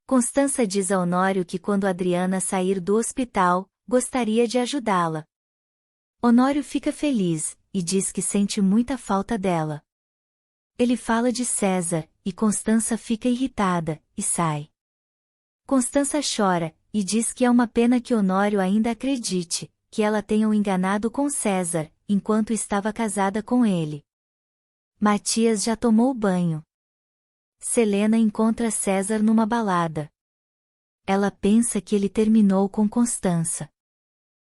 Constança diz a Honório que quando Adriana sair do hospital, gostaria de ajudá-la. Honório fica feliz, e diz que sente muita falta dela. Ele fala de César, e Constança fica irritada, e sai. Constança chora, e diz que é uma pena que Honório ainda acredite, que ela tenha o enganado com César, enquanto estava casada com ele. Matias já tomou banho. Selena encontra César numa balada. Ela pensa que ele terminou com Constança.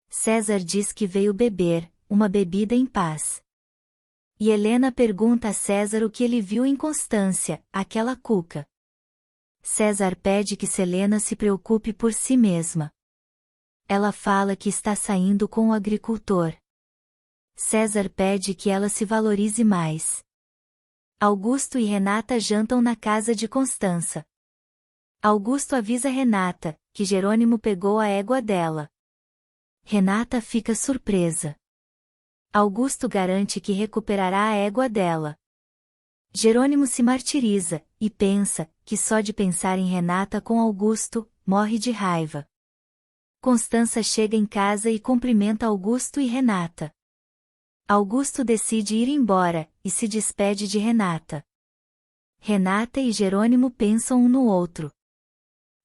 César diz que veio beber, uma bebida em paz. E Helena pergunta a César o que ele viu em Constância, aquela cuca. César pede que Selena se preocupe por si mesma. Ela fala que está saindo com o agricultor. César pede que ela se valorize mais. Augusto e Renata jantam na casa de Constança. Augusto avisa Renata, que Jerônimo pegou a égua dela. Renata fica surpresa. Augusto garante que recuperará a égua dela. Jerônimo se martiriza, e pensa, que só de pensar em Renata com Augusto, morre de raiva. Constança chega em casa e cumprimenta Augusto e Renata. Augusto decide ir embora, e se despede de Renata. Renata e Jerônimo pensam um no outro.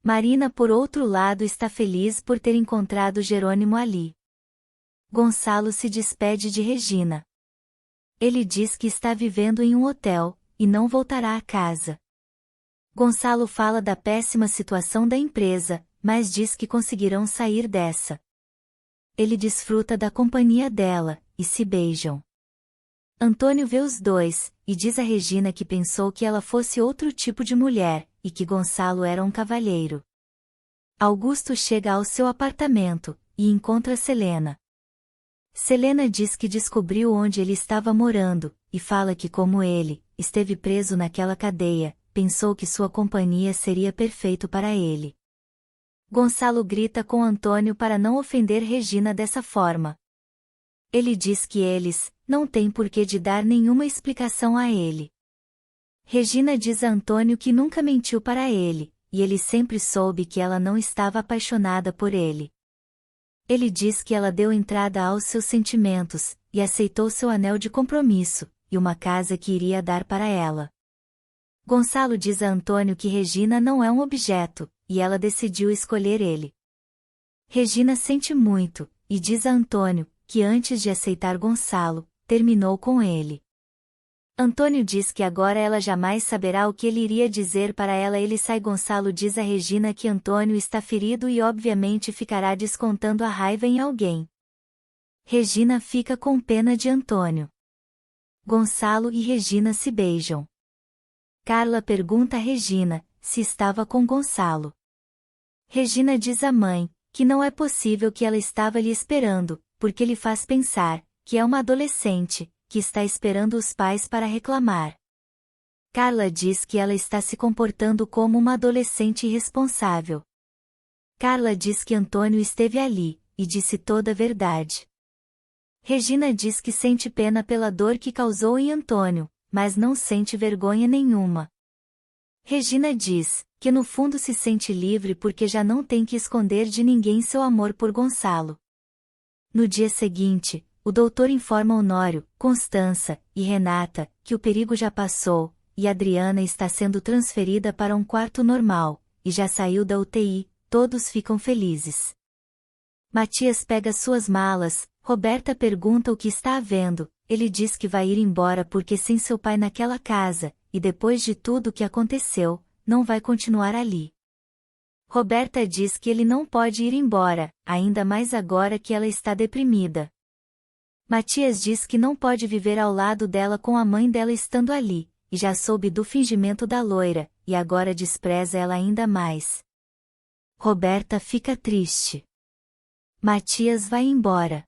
Marina, por outro lado, está feliz por ter encontrado Jerônimo ali. Gonçalo se despede de Regina. Ele diz que está vivendo em um hotel, e não voltará a casa. Gonçalo fala da péssima situação da empresa, mas diz que conseguirão sair dessa. Ele desfruta da companhia dela, e se beijam. Antônio vê os dois, e diz a Regina que pensou que ela fosse outro tipo de mulher, e que Gonçalo era um cavalheiro. Augusto chega ao seu apartamento, e encontra Selena. Selena diz que descobriu onde ele estava morando, e fala que como ele, esteve preso naquela cadeia, pensou que sua companhia seria perfeito para ele. Gonçalo grita com Antônio para não ofender Regina dessa forma. Ele diz que eles não têm porquê de dar nenhuma explicação a ele. Regina diz a Antônio que nunca mentiu para ele, e ele sempre soube que ela não estava apaixonada por ele. Ele diz que ela deu entrada aos seus sentimentos, e aceitou seu anel de compromisso, e uma casa que iria dar para ela. Gonçalo diz a Antônio que Regina não é um objeto, e ela decidiu escolher ele. Regina sente muito, e diz a Antônio, que antes de aceitar Gonçalo, terminou com ele. Antônio diz que agora ela jamais saberá o que ele iria dizer para ela. Ele sai. Gonçalo diz a Regina que Antônio está ferido e obviamente ficará descontando a raiva em alguém. Regina fica com pena de Antônio. Gonçalo e Regina se beijam. Carla pergunta a Regina se estava com Gonçalo. Regina diz à mãe que não é possível, que ela estava lhe esperando, porque lhe faz pensar que é uma adolescente, que está esperando os pais para reclamar. Carla diz que ela está se comportando como uma adolescente irresponsável. Carla diz que Antônio esteve ali, e disse toda a verdade. Regina diz que sente pena pela dor que causou em Antônio, mas não sente vergonha nenhuma. Regina diz que no fundo se sente livre porque já não tem que esconder de ninguém seu amor por Gonçalo. No dia seguinte, o doutor informa Honório, Constança e Renata que o perigo já passou, e Adriana está sendo transferida para um quarto normal, e já saiu da UTI. Todos ficam felizes. Matias pega suas malas. Roberta pergunta o que está havendo. Ele diz que vai ir embora porque sem seu pai naquela casa, e depois de tudo o que aconteceu, não vai continuar ali. Roberta diz que ele não pode ir embora, ainda mais agora que ela está deprimida. Matias diz que não pode viver ao lado dela com a mãe dela estando ali, e já soube do fingimento da loira, e agora despreza ela ainda mais. Roberta fica triste. Matias vai embora.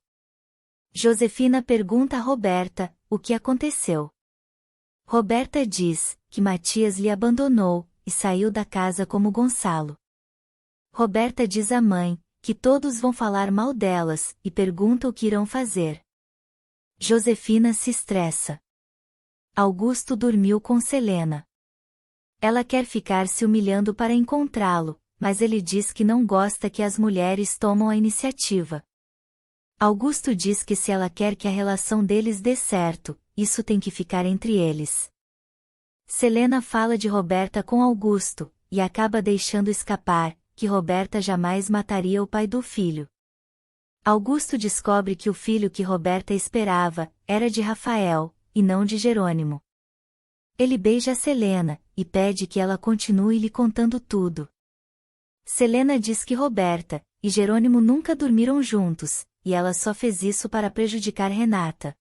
Josefina pergunta a Roberta o que aconteceu. Roberta diz que Matias lhe abandonou, e saiu da casa como Gonçalo. Roberta diz à mãe que todos vão falar mal delas, e pergunta o que irão fazer. Josefina se estressa. Augusto dormiu com Selena. Ela quer ficar se humilhando para encontrá-lo, mas ele diz que não gosta que as mulheres tomam a iniciativa. Augusto diz que se ela quer que a relação deles dê certo, isso tem que ficar entre eles. Selena fala de Roberta com Augusto, e acaba deixando escapar, que Roberta jamais mataria o pai do filho. Augusto descobre que o filho que Roberta esperava, era de Rafael, e não de Jerônimo. Ele beija Selena, e pede que ela continue lhe contando tudo. Selena diz que Roberta e Jerônimo nunca dormiram juntos, e ela só fez isso para prejudicar Renata.